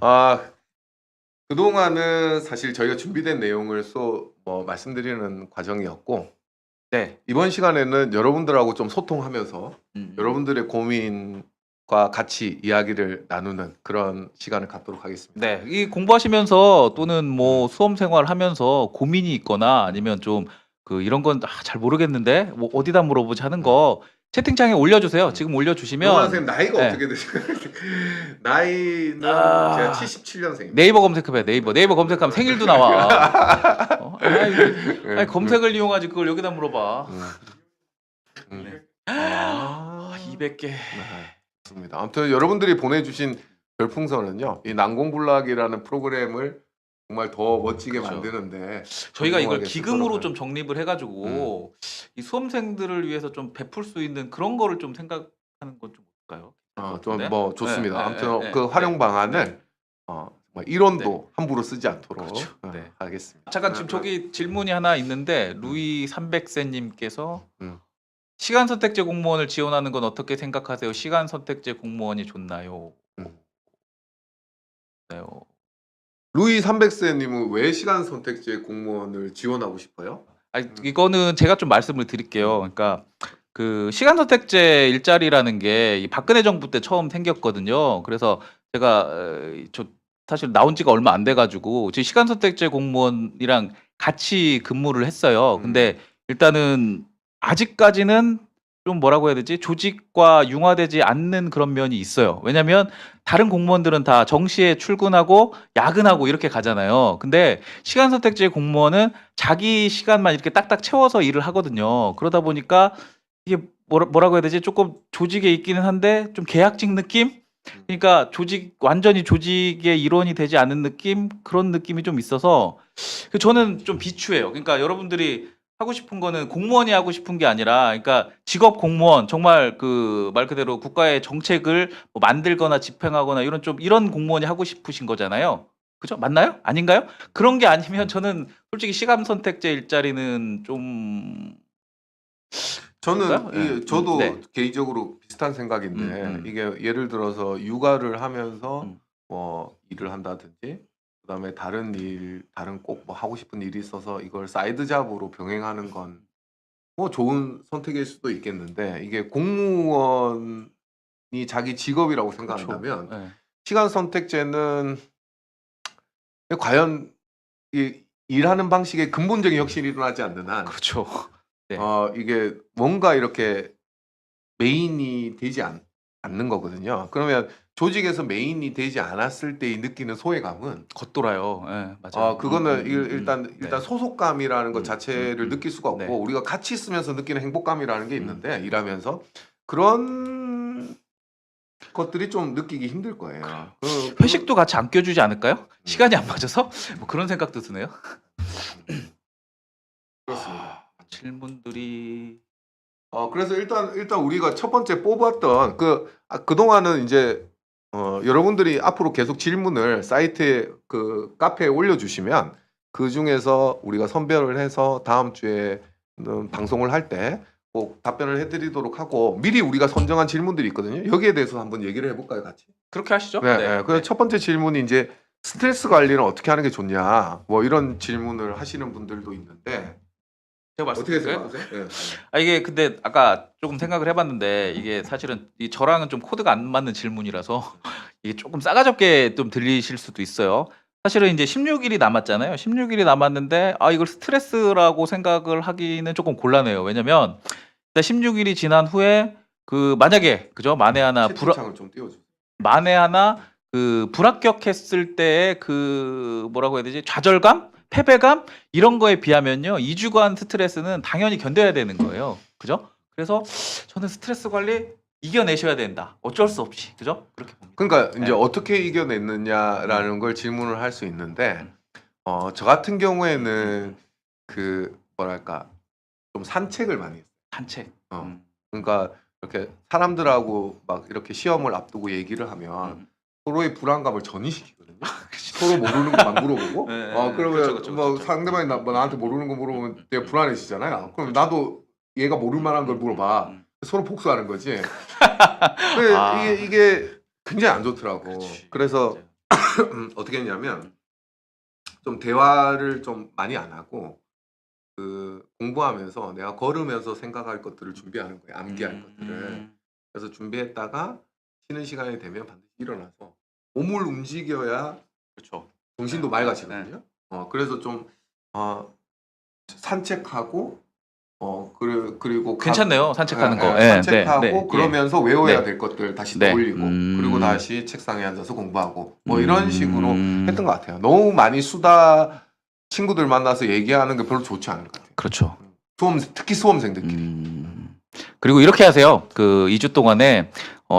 아, 그동안은 사실 저희가 준비된 내용을 말씀드리는 과정이었고, 네. 이번 시간에는 여러분들하고 좀 소통하면서 음. 여러분들의 고민과 같이 이야기를 나누는 그런 시간을 갖도록 하겠습니다. 네. 이 공부하시면서 또는 뭐 음. 수험 생활하면서 고민이 있거나 아니면 좀 이런 건 잘 모르겠는데 뭐 어디다 물어보지 하는 거 채팅창에 올려주세요. 지금 노만 올려주시면 선생님 나이가 네. 어떻게 되세요? 나이는 제가 아, 77년생입니다. 네이버 검색해봐요. 네이버 검색하면 생일도 나와. 네. 검색을 이용하지 그걸 여기다 물어봐. 네. 200개. 좋습니다. 아무튼 여러분들이 보내주신 별풍선은요, 이 난공불락이라는 프로그램을 정말 더 멋지게 그렇죠. 만드는데 저희가 이걸 성공하게 기금으로 쓰도록 좀 정립을 해가지고 이 수험생들을 위해서 좀 베풀 수 있는 그런 거를 좀 생각하는 건 좀 어떨까요? 좀 뭐 좋습니다. 네, 아무튼 네, 그 활용 네, 방안을 정말 1원도 함부로 쓰지 않도록 그렇죠. 네. 하겠습니다. 잠깐 지금 저기 질문이 하나 있는데 루이 300세님께서 음. 시간 선택제 공무원을 지원하는 건 어떻게 생각하세요? 시간 선택제 공무원이 좋나요? 음. 네. 루이 300세님은 왜 시간 선택제 공무원을 지원하고 싶어요? 이거는 제가 좀 말씀을 드릴게요. 그러니까 그 시간 선택제 일자리라는 게 이 박근혜 정부 때 처음 생겼거든요. 그래서 제가 저 사실 나온 지가 얼마 안 돼 가지고 지금 시간 선택제 공무원이랑 같이 근무를 했어요. 근데 일단은 아직까지는 좀 뭐라고 해야 되지? 조직과 융화되지 않는 그런 면이 있어요. 왜냐면 다른 공무원들은 다 정시에 출근하고 야근하고 이렇게 가잖아요. 근데 시간 선택제 공무원은 자기 시간만 이렇게 딱딱 채워서 일을 하거든요. 그러다 보니까 이게 뭐라고 해야 되지? 조금 조직에 있기는 한데 좀 계약직 느낌? 그러니까 완전히 조직의 일원이 되지 않은 느낌? 그런 느낌이 좀 있어서 저는 좀 비추해요. 그러니까 여러분들이 하고 싶은 거는 공무원이 하고 싶은 게 아니라 그러니까 직업 공무원 정말 그 말 그대로 국가의 정책을 뭐 만들거나 집행하거나 이런 공무원이 하고 싶으신 거잖아요. 그죠? 맞나요? 아닌가요? 그런 게 아니면 저는 솔직히 시간 선택제 일자리는 좀 저는 그럴까요? 저도 네. 개인적으로 비슷한 생각인데 이게 예를 들어서 육아를 하면서 일을 한다든지 그다음에 다른 꼭 뭐 하고 싶은 일이 있어서 이걸 사이드 잡으로 병행하는 건 뭐 좋은 선택일 수도 있겠는데 이게 공무원이 자기 직업이라고 그렇죠. 생각한다면 네. 시간 선택제는 과연 이 일하는 방식에 근본적인 혁신이 일어나지 않는 한 그렇죠. 네. 이게 뭔가 이렇게 메인이 되지 않는 거거든요. 그러면 조직에서 메인이 되지 않았을 때 느끼는 소외감은 겉돌아요. 예, 맞아요. 그거는 일단 네. 소속감이라는 것 자체를 느낄 수가 없고 네. 우리가 같이 있으면서 느끼는 행복감이라는 게 있는데 일하면서 그런 것들이 좀 느끼기 힘들 거예요. 회식도 같이 안 껴주지 않을까요? 시간이 안 맞아서? 뭐 그런 생각도 드네요. 그렇습니다. 질문들이 그래서 일단 우리가 첫 번째 뽑았던 그동안은 이제 여러분들이 앞으로 계속 질문을 사이트에 카페에 올려주시면 그 중에서 우리가 선별을 해서 다음 주에 방송을 할 때 꼭 답변을 해드리도록 하고 미리 우리가 선정한 질문들이 있거든요. 여기에 대해서 한번 얘기를 해볼까요, 같이? 그렇게 하시죠. 네, 네. 네. 그래서 첫 번째 질문이 이제 스트레스 관리는 어떻게 하는 게 좋냐, 뭐 이런 질문을 하시는 분들도 있는데 제가 어떻게 말씀드릴까요? 생각하세요? 이게 근데 아까 조금 생각을 해봤는데 이게 사실은 저랑은 좀 코드가 안 맞는 질문이라서 이게 조금 싸가지없게 좀 들리실 수도 있어요. 사실은 이제 16일이 남았잖아요. 16일이 남았는데 이걸 스트레스라고 생각을 하기는 조금 곤란해요. 왜냐면 16일이 지난 후에 만약에 그죠? 채팅창을 좀 띄워주세요. 만에 하나 불합격했을 때의 뭐라고 해야 되지? 좌절감? 패배감? 이런 거에 비하면요. 2주간 스트레스는 당연히 견뎌야 되는 거예요. 그죠? 그래서 저는 스트레스 관리 이겨내셔야 된다. 어쩔 수 없이. 그죠? 그렇게 봅니다. 그러니까 이제 네. 어떻게 이겨냈느냐라는 걸 질문을 할 수 있는데 저 같은 경우에는 뭐랄까 좀 산책을 많이 했어요. 산책. 그러니까 이렇게 사람들하고 막 이렇게 시험을 앞두고 얘기를 하면 서로의 불안감을 전이시키거든요. 서로 모르는 것만 물어보고 네, 그러면 그쵸, 뭐 그쵸. 상대방이 나한테 모르는 거 물어보면 되게 불안해지잖아요. 그럼 나도 얘가 모를 만한 걸 물어봐. 서로 복수하는 거지. 근데 이게 굉장히 안 좋더라고. 그래서 어떻게 했냐면 좀 대화를 좀 많이 안 하고 그 공부하면서 내가 걸으면서 생각할 것들을 준비하는 거예요. 암기할 것들을. 그래서 준비했다가 쉬는 시간이 되면 반드시 일어나서 몸을 움직여야 그렇죠. 정신도 맑아지거든요. 그래서 좀 산책하고 그리고 괜찮네요. 산책하는 거. 산책하고 네, 네, 그러면서 외워야 네. 될 것들 다시 네. 떠올리고 그리고 다시 책상에 앉아서 공부하고 뭐 이런 식으로 음. 했던 것 같아요. 너무 많이 수다 친구들 만나서 얘기하는 게 별로 좋지 않은 것 같아요. 그렇죠. 특히 수험생들끼리. 그리고 이렇게 하세요. 그 2주 동안에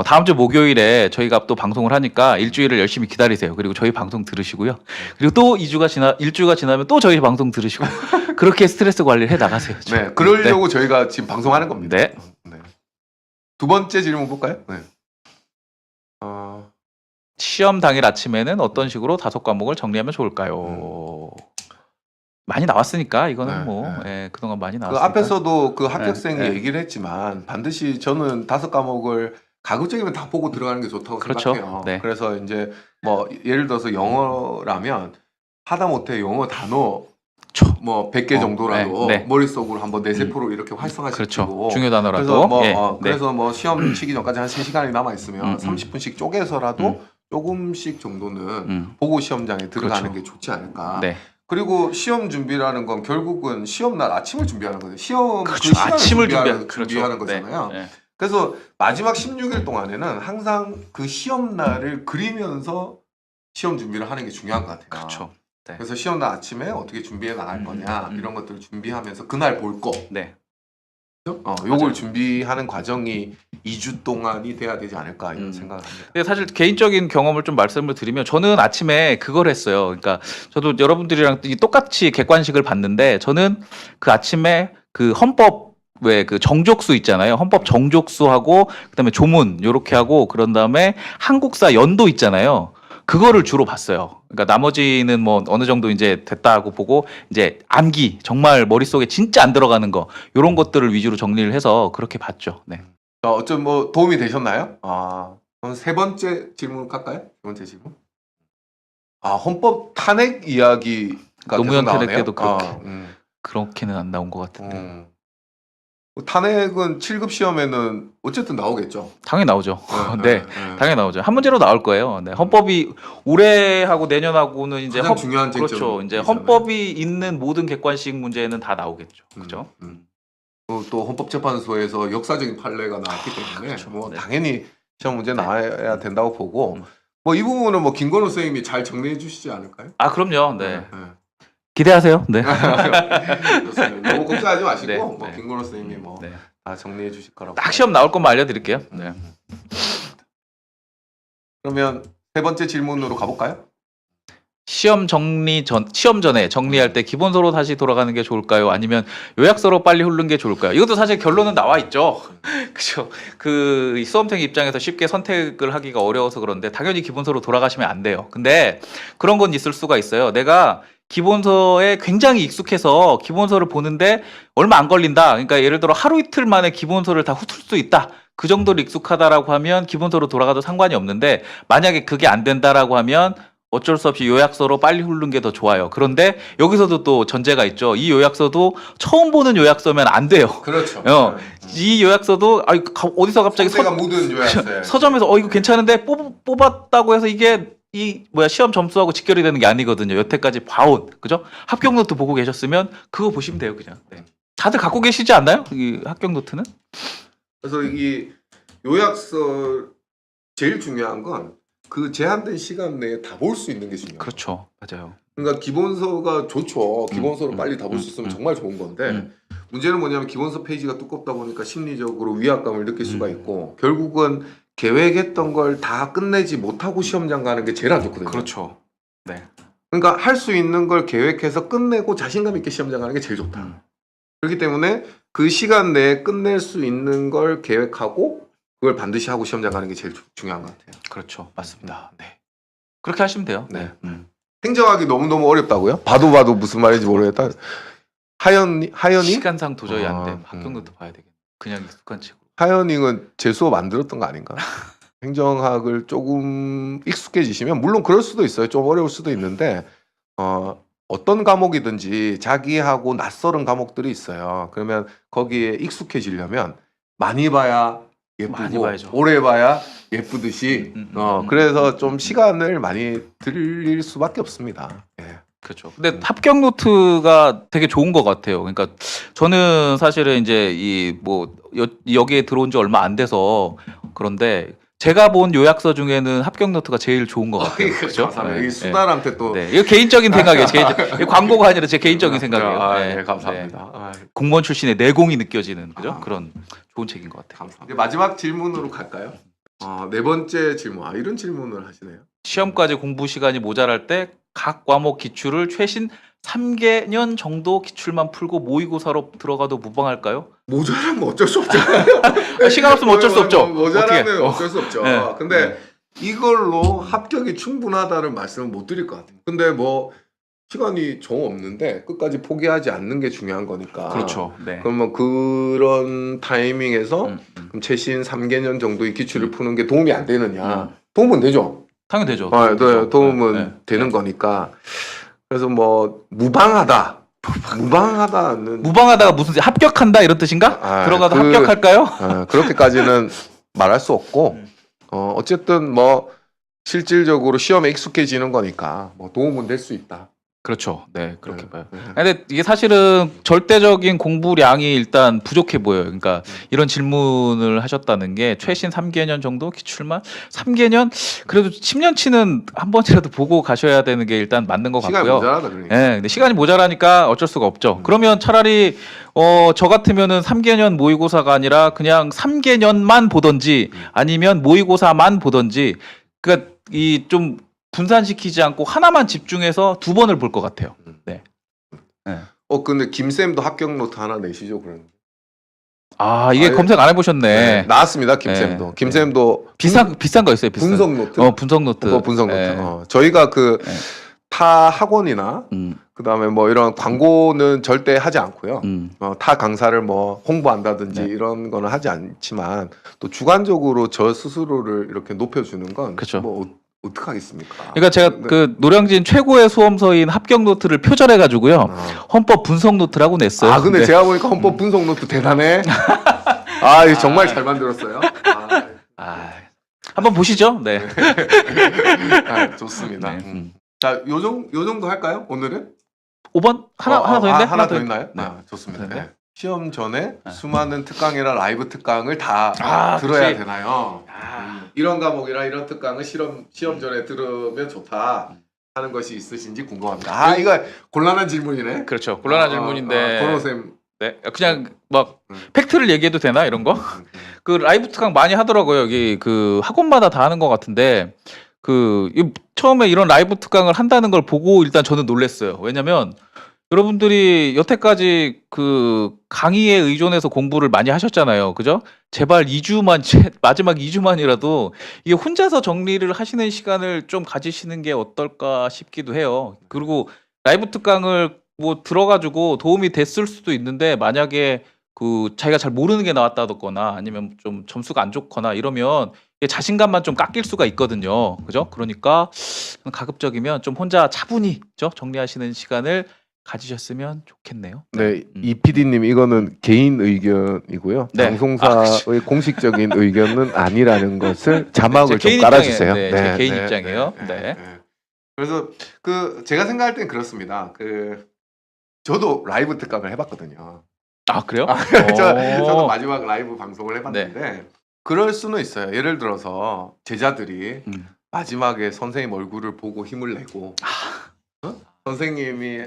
다음 주 목요일에 저희가 또 방송을 하니까 일주일을 열심히 기다리세요. 그리고 저희 방송 들으시고요. 그리고 또 일주가 지나면 또 저희 방송 들으시고 그렇게 스트레스 관리를 해 나가세요. 네, 그러려고 저희가 지금 방송하는 겁니다. 네. 두 번째 질문 볼까요? 네. 시험 당일 아침에는 어떤 식으로 5과목을 정리하면 좋을까요? 많이 나왔으니까 이거는 그동안 많이 그 나왔으니까. 앞에서도 그 합격생이 네. 얘기를 했지만 반드시 저는 5과목을 가급적이면 다 보고 들어가는 게 좋다고 그렇죠. 생각해요. 네. 그래서 이제 뭐 예를 들어서 영어라면 하다못해 영어 단어 뭐 100개 정도라도 네. 머릿속으로 한번 뇌세포로 이렇게 활성화시키고 그렇죠. 중요 단어라도. 그래서 뭐 네. 그래서 뭐 시험 치기 전까지 한 3시간이 남아 있으면 30분씩 쪼개서라도 조금씩 정도는 보고 시험장에 들어가는 게 좋지 않을까. 네. 그리고 시험 준비라는 건 결국은 시험 날 아침을 준비하는 거예요. 시험 그렇죠. 그 시간을 아침을 준비하는 거잖아요. 네. 그래서 마지막 16일 동안에는 항상 그 시험 날을 그리면서 시험 준비를 하는 게 중요한 것 같아요. 그렇죠. 네. 그래서 시험 날 아침에 어떻게 준비해 나갈 거냐 이런 것들을 준비하면서 그날 볼 거. 네. 요걸 준비하는 과정이 2주 동안이 돼야 되지 않을까 이런 생각을 합니다. 근데 사실 개인적인 경험을 좀 말씀을 드리면 저는 아침에 그걸 했어요. 그러니까 저도 여러분들이랑 똑같이 객관식을 봤는데 저는 그 아침에 그 헌법 왜 그 정족수 있잖아요. 헌법 정족수하고 그다음에 조문 요렇게 하고 그런 다음에 한국사 연도 있잖아요. 그거를 주로 봤어요. 그러니까 나머지는 뭐 어느 정도 이제 됐다고 보고 이제 암기 정말 머릿속에 진짜 안 들어가는 거 요런 것들을 위주로 정리를 해서 그렇게 봤죠. 네. 어쩜 뭐 도움이 되셨나요? 그럼 세 번째 질문 갈까요? 세 번째 질문. 헌법 탄핵 이야기가 노무현 계속 탄핵 나오네요. 때도 그렇게는 안 나온 것 같은데. 탄핵은 7급 시험에는 어쨌든 나오겠죠. 당연히 나오죠. 네, 당연히 나오죠. 한 문제로 나올 거예요. 네, 헌법이 올해하고 내년하고는 이제 가장 중요한 쟁점. 그렇죠. 이제 헌법이 있는 모든 객관식 문제는 다 나오겠죠. 그렇죠. 또 헌법재판소에서 역사적인 판례가 나왔기 때문에 그렇죠. 뭐 네. 당연히 시험 문제 나와야 된다고 보고 뭐 이 부분은 뭐 김건우 선생님이 잘 정리해 주시지 않을까요? 그럼요. 네. 기대하세요. 네. 좋습니다. 너무 걱정하지 마시고 네. 뭐 네. 김건우 선생님이 뭐 다 정리해 주실 거라고. 딱 시험 나올 것만 알려드릴게요. 네. 그러면 세 번째 질문으로 가볼까요? 시험 전에 정리할 때 기본서로 다시 돌아가는 게 좋을까요? 아니면 요약서로 빨리 훑는 게 좋을까요? 이것도 사실 결론은 나와 있죠. 그죠? 그 수험생 입장에서 쉽게 선택을 하기가 어려워서 그런데 당연히 기본서로 돌아가시면 안 돼요. 근데 그런 건 있을 수가 있어요. 내가 기본서에 굉장히 익숙해서 기본서를 보는데 얼마 안 걸린다. 그러니까 예를 들어 하루 이틀 만에 기본서를 다 훑을 수 있다. 그 정도로 익숙하다라고 하면 기본서로 돌아가도 상관이 없는데 만약에 그게 안 된다라고 하면 어쩔 수 없이 요약서로 빨리 훑는 게 더 좋아요. 그런데 여기서도 또 전제가 있죠. 이 요약서도 처음 보는 요약서면 안 돼요. 그렇죠. 이 요약서도 어디서 갑자기 성대가 묻은 요약서. 서점에서 이거 괜찮은데 뽑았다고 해서 이게 시험 점수하고 직결이 되는 게 아니거든요. 여태까지 봐온 그죠? 합격 노트 보고 계셨으면 그거 보시면 돼요, 그냥. 네. 다들 갖고 계시지 않나요? 이 합격 노트는? 그래서 이 요약서 제일 중요한 건 그 제한된 시간 내에 다 볼 수 있는 게 중요해요. 그렇죠, 맞아요. 그러니까 기본서가 좋죠. 기본서로 빨리 다 볼 수 있으면 정말 좋은 건데 문제는 뭐냐면 기본서 페이지가 두껍다 보니까 심리적으로 위압감을 느낄 수가 있고 결국은 계획했던 걸 다 끝내지 못하고 시험장 가는 게 제일 안 좋거든요. 그렇죠. 네. 그러니까 할 수 있는 걸 계획해서 끝내고 자신감 있게 시험장 가는 게 제일 좋다. 그렇기 때문에 그 시간 내에 끝낼 수 있는 걸 계획하고 그걸 반드시 하고 시험장 가는 게 제일 중요한 것 같아요. 그렇죠, 맞습니다. 네. 그렇게 하시면 돼요. 네. 행정하기 너무너무 어렵다고요? 봐도 무슨 말인지 모르겠다. 하연이? 시간상 도저히 안 돼. 합격 노트 봐야 되겠네. 그냥 익숙한 친구. 하연이는 제 수업 안 들었던 거 아닌가? 행정학을 조금 익숙해지시면 물론 그럴 수도 있어요. 좀 어려울 수도 있는데 어떤 과목이든지 자기하고 낯설은 과목들이 있어요. 그러면 거기에 익숙해지려면 많이 봐야 많이 예쁘고 봐야죠. 오래 봐야 예쁘듯이 그래서 좀 시간을 많이 들일 수밖에 없습니다. 예. 그렇죠. 근데 합격 노트가 되게 좋은 것 같아요. 그러니까 저는 사실은 이제 이 뭐 여기에 들어온 지 얼마 안 돼서 그런데 제가 본 요약서 중에는 합격 노트가 제일 좋은 것 같아요. 그렇죠? 감사합니다. 네, 이 수달한테 또 네. 이거 개인적인 생각이에요. 이거 광고가 아니라 제 개인적인 생각이에요. 아, 네. 네, 감사합니다. 아, 공무원 출신의 내공이 느껴지는 그죠? 아. 그런 좋은 책인 것 같아요. 감사합니다. 이제 마지막 질문으로 갈까요? 네 번째 질문. 이런 질문을 하시네요. 시험까지 공부 시간이 모자랄 때 각 과목 기출을 최신 3개년 정도 기출만 풀고 모의고사로 들어가도 무방할까요? 모자라면 어쩔 수 없죠. 시간 없으면 어쩔 수 없죠. 모자라면 어떻게? 어쩔 수 없죠. 네. 근데 이걸로 합격이 충분하다는 말씀을 못 드릴 것 같아요. 근데 뭐 시간이 정 없는데 끝까지 포기하지 않는 게 중요한 거니까. 그렇죠. 네. 그러면 그런 타이밍에서 그럼 최신 3개년 정도의 기출을 푸는 게 도움이 안 되느냐? 도움은 되죠. 당연히 되죠. 네, 도움은 네. 되는 거니까. 그래서 뭐 무방하다. 무방하다는 무방하다가 무슨 합격한다 이런 뜻인가? 들어가도 합격할까요? 그렇게까지는 말할 수 없고 어쨌든 뭐 실질적으로 시험에 익숙해지는 거니까 뭐 도움은 될 수 있다. 그렇죠. 네, 그렇게 봐요. 네. 근데 이게 사실은 절대적인 공부량이 일단 부족해 보여요. 그러니까 이런 질문을 하셨다는 게 최신 3개년 정도 기출만 3개년 그래도 10년치는 한 번이라도 보고 가셔야 되는 게 일단 맞는 것 시간이 같고요. 모자라다 그러니까. 네, 근데 시간이 모자라니까 어쩔 수가 없죠. 그러면 차라리 저 같으면은 3개년 모의고사가 아니라 그냥 3개년만 보던지 아니면 모의고사만 보던지 그러니까 이 좀 분산시키지 않고 하나만 집중해서 두 번을 볼 것 같아요. 네. 근데 김쌤도 합격 노트 하나 내시죠, 그러면. 이게 예. 검색 안 해보셨네. 나왔습니다, 김쌤도. 네. 김쌤도 비싼 거 있어요. 비싼. 분석 노트. 분석 노트. 분석 노트. 네. 저희가 그 네. 타 학원이나 그다음에 뭐 이런 광고는 절대 하지 않고요. 타 강사를 뭐 홍보한다든지 네. 이런 거는 하지 않지만 또 주관적으로 저 스스로를 이렇게 높여주는 건 그렇죠. 뭐 어떡하겠습니까? 그러니까 제가 네. 그 노량진 최고의 수험서인 합격 노트를 표절해가지고요. 헌법 분석 노트라고 냈어요. 근데 네. 제가 보니까 헌법 분석 노트 대단해. 이거 정말 잘 만들었어요. 한번 보시죠. 네. 좋습니다. 네. 자, 요 정도 할까요? 오늘은? 5번 하나 더 있네. 하나 더 있나요? 네. 좋습니다. 네. 네. 시험 전에 수많은 특강이나 라이브 특강을 다 아, 들어야 그치. 되나요? 이런 과목이나 이런 특강을 시험 전에 들으면 좋다 하는 것이 있으신지 궁금합니다. 이거 곤란한 질문이네. 그렇죠. 곤란한 질문인데. 번호쌤. 네. 그냥 막 팩트를 얘기해도 되나 이런 거? 그 라이브 특강 많이 하더라고요. 여기 그 학원마다 다 하는 것 같은데 처음에 이런 라이브 특강을 한다는 걸 보고 일단 저는 놀랐어요. 왜냐면 여러분들이 여태까지 그 강의에 의존해서 공부를 많이 하셨잖아요. 그죠? 제발 2주만, 마지막 2주만이라도 이게 혼자서 정리를 하시는 시간을 좀 가지시는 게 어떨까 싶기도 해요. 그리고 라이브 특강을 뭐 들어가지고 도움이 됐을 수도 있는데 만약에 그 자기가 잘 모르는 게 나왔다거나 아니면 좀 점수가 안 좋거나 이러면 이게 자신감만 좀 깎일 수가 있거든요. 그죠? 그러니까 가급적이면 좀 혼자 차분히 정리하시는 시간을 가지셨으면 좋겠네요. 네, 이 PD님 이거는 개인 의견이고요. 네. 방송사의 공식적인 의견은 아니라는 것을 자막을 제 좀 개인 깔아주세요. 입장이에요. 네, 제 개인 입장이에요. 네. 그래서 제가 생각할 땐 그렇습니다. 저도 라이브 특강을 해봤거든요. 그래요? 저도 마지막 라이브 방송을 해봤는데 그럴 수는 있어요. 예를 들어서 제자들이 마지막에 선생님 얼굴을 보고 힘을 내고 선생님이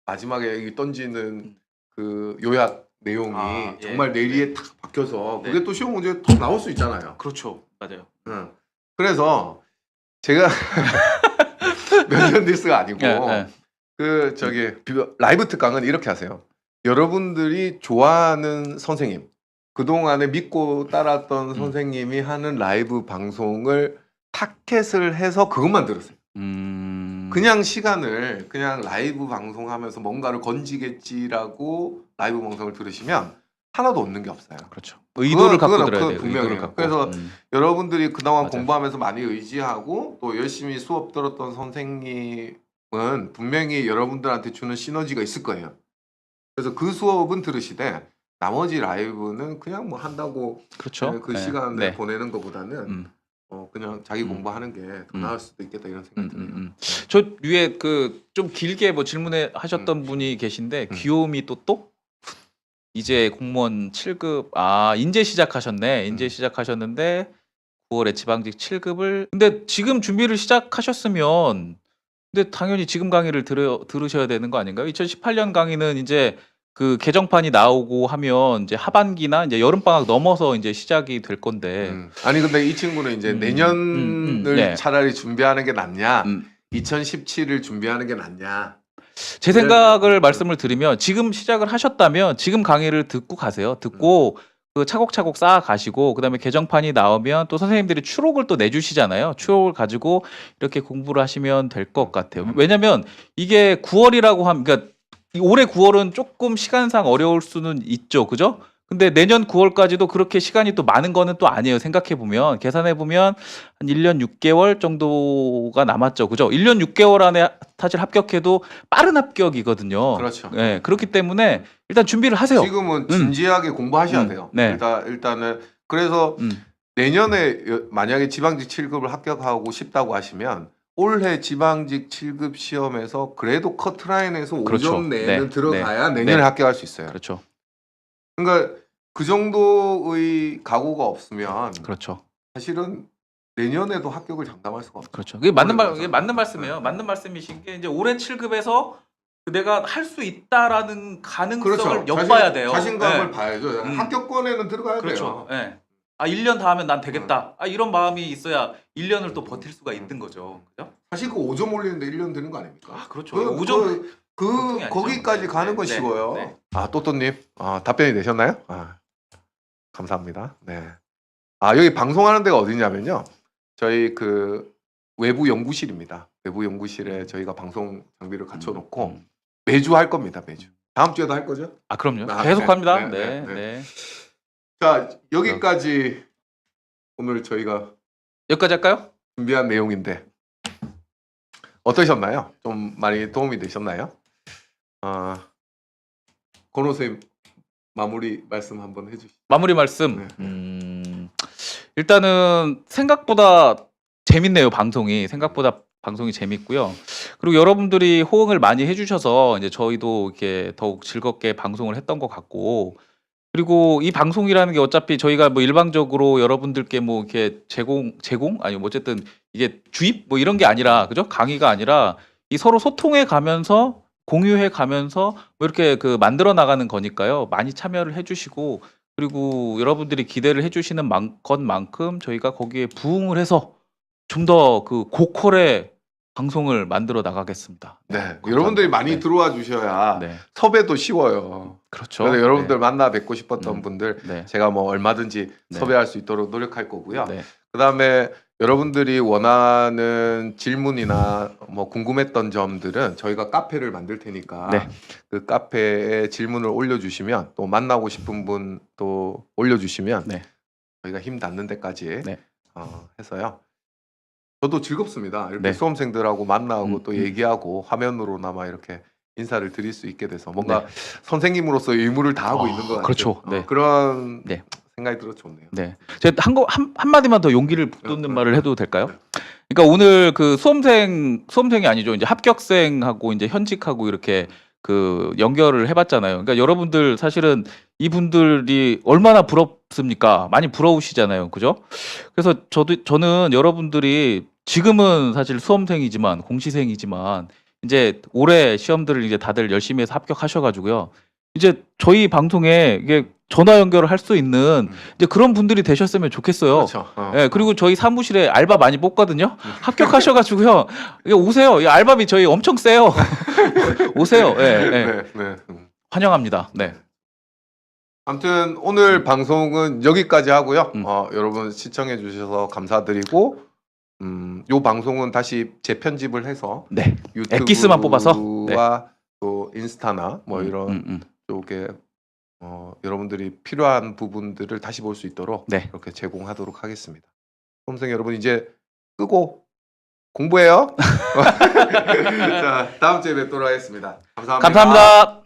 마지막에 던지는 그 요약 내용이 정말 뇌리에 탁 박혀서 그게 또 시험 문제에 더 나올 수 있잖아요. 그렇죠. 맞아요. 그래서 제가 면전 디스가 아니고 라이브 특강은 이렇게 하세요. 여러분들이 좋아하는 선생님, 그동안에 믿고 따랐던 선생님이 하는 라이브 방송을 타켓을 해서 그것만 들으세요. 그냥 시간을 그냥 라이브 방송하면서 뭔가를 건지겠지라고 라이브 방송을 들으시면 하나도 얻는 게 없어요. 그렇죠. 의도를 갖고 그건 들어야 돼요. 분명해요. 의도를 갖고. 그래서 여러분들이 그동안 맞아요. 공부하면서 많이 의지하고 또 열심히 수업 들었던 선생님은 분명히 여러분들한테 주는 시너지가 있을 거예요. 그래서 그 수업은 들으시되 나머지 라이브는 그냥 뭐 한다고 그렇죠. 그 네. 시간을 네. 보내는 것보다는 그냥 자기 공부하는 게 더 나을 수도 있겠다 이런 생각이 드네요. 저 위에 그 좀 길게 뭐 질문해 하셨던 분이 계신데 귀요미 또또 이제 공무원 7급 인제 시작하셨네. 인제 시작하셨는데 9월에 지방직 7급을 근데 지금 준비를 시작하셨으면 근데 당연히 지금 강의를 들으셔야 되는 거 아닌가요? 2018년 강의는 이제 그 개정판이 나오고 하면 이제 하반기나 이제 여름 방학 넘어서 이제 시작이 될 건데. 아니 근데 이 친구는 이제 내년을 네. 차라리 준비하는 게 낫냐, 2017을 준비하는 게 낫냐. 제 생각을 말씀을 드리면 지금 시작을 하셨다면 지금 강의를 듣고 가세요. 듣고 그 차곡차곡 쌓아 가시고 그다음에 개정판이 나오면 또 선생님들이 추록을 또 내주시잖아요. 추록을 가지고 이렇게 공부를 하시면 될 것 같아요. 왜냐면 이게 9월이라고 하면 그러니까 올해 9월은 조금 시간상 어려울 수는 있죠. 그죠? 근데 내년 9월까지도 그렇게 시간이 또 많은 거는 또 아니에요. 생각해 보면 계산해 보면 한 1년 6개월 정도가 남았죠. 그죠? 1년 6개월 안에 사실 합격해도 빠른 합격이거든요. 그렇죠. 네, 그렇기 때문에 일단 준비를 하세요. 지금은 진지하게 공부하셔야 돼요. 네. 일단은 그래서 내년에 만약에 지방직 7급을 합격하고 싶다고 하시면 올해 지방직 7급 시험에서 그래도 커트라인에서 그렇죠. 5점 내는 네. 들어가야 네. 내년에 네. 합격할 수 있어요. 그렇죠. 그러니까 그 정도의 각오가 없으면 그렇죠. 사실은 내년에도 합격을 장담할 수가 없죠. 그렇죠. 그게 맞는 올해 이게 맞는 말씀이에요. 네. 맞는 말씀이신 게 이제 올해 7급에서 내가 할 수 있다라는 가능성을 그렇죠. 엿봐야 돼요. 자신감을 네. 봐야죠. 합격권에는 들어가야 그렇죠. 돼요. 네. 1년 다 하면 난 되겠다. 이런 마음이 있어야 1년을 또 버틸 수가 있는 거죠. 그죠? 사실 그 5점 올리는데 1년 드는 거 아닙니까? 그렇죠. 그 5점 보통이 아니죠. 거기까지 가는 건 네. 쉬워요. 네. 또또님 답변이 되셨나요? 감사합니다. 네. 여기 방송하는 데가 어디냐면요. 저희 그 외부 연구실입니다. 외부 연구실에 저희가 방송 장비를 갖춰놓고 매주 할 겁니다. 매주. 다음 주에도 할 거죠? 그럼요. 계속 합니다. 네. 네. 자, 여기까지 오늘 저희가 여기까지 할까요? 준비한 내용인데 어떠셨나요? 좀 많이 도움이 되셨나요? 권호 선생님 마무리 말씀 한번 해주시죠. 마무리 말씀. 일단은 생각보다 재밌네요. 생각보다 방송이 재밌고요. 그리고 여러분들이 호응을 많이 해주셔서 이제 저희도 이렇게 더욱 즐겁게 방송을 했던 것 같고, 그리고 이 방송이라는 게 어차피 저희가 뭐 일방적으로 여러분들께 뭐 이렇게 제공 아니 뭐 어쨌든 이게 주입 뭐 이런 게 아니라 그죠? 강의가 아니라 이 서로 소통해 가면서 공유해 가면서 뭐 이렇게 그 만들어 나가는 거니까요. 많이 참여를 해주시고 그리고 여러분들이 기대를 해주시는 것만큼 저희가 거기에 부응을 해서 좀 더 그 고퀄의 방송을 만들어 나가겠습니다. 네, 여러분들이 많이 들어와 주셔야 섭외도 쉬워요. 그렇죠. 그래서 여러분들 만나 뵙고 싶었던 분들 제가 뭐 얼마든지 섭외할 수 있도록 노력할 거고요. 그다음에 여러분들이 원하는 질문이나 뭐 궁금했던 점들은 저희가 카페를 만들 테니까 그 카페에 질문을 올려주시면 또 만나고 싶은 분 또 올려주시면 저희가 힘 닿는 데까지 해서요. 저도 즐겁습니다. 이렇게 수험생들하고 만나고 또 얘기하고 화면으로나마 이렇게 인사를 드릴 수 있게 돼서 뭔가 선생님으로서 의무를 다하고 있는 것 같아요. 그렇죠. 그런 생각이 들어 좋네요. 제가 한마디만 더 용기를 북돋는 말을 해도 될까요? 그러니까 오늘 그 수험생이 아니죠. 이제 합격생하고 이제 현직하고 이렇게 그 연결을 해봤잖아요. 그러니까 여러분들 사실은 이분들이 얼마나 부럽습니까? 많이 부러우시잖아요. 그죠? 그래서 저는 여러분들이 지금은 사실 수험생이지만 공시생이지만 이제 올해 시험들을 이제 다들 열심히 해서 합격하셔가지고요. 이제 저희 방송에 이게 전화 연결을 할 수 있는 이제 그런 분들이 되셨으면 좋겠어요. 그렇죠. 그리고 저희 사무실에 알바 많이 뽑거든요. 합격하셔가지고요. 이게 오세요. 이 알바비 저희 엄청 세요. 오세요. 환영합니다. 아무튼 오늘 방송은 여기까지 하고요. 여러분 시청해 주셔서 감사드리고 요 방송은 다시 재편집을 해서 유튜브와 엑기스만 뽑아서 또 인스타나 뭐 이런 쪽에 여러분들이 필요한 부분들을 다시 볼 수 있도록 네. 그렇게 제공하도록 하겠습니다. 수험생 여러분 이제 끄고 공부해요. 자, 다음 주에 뵙도록 하겠습니다. 감사합니다. 감사합니다.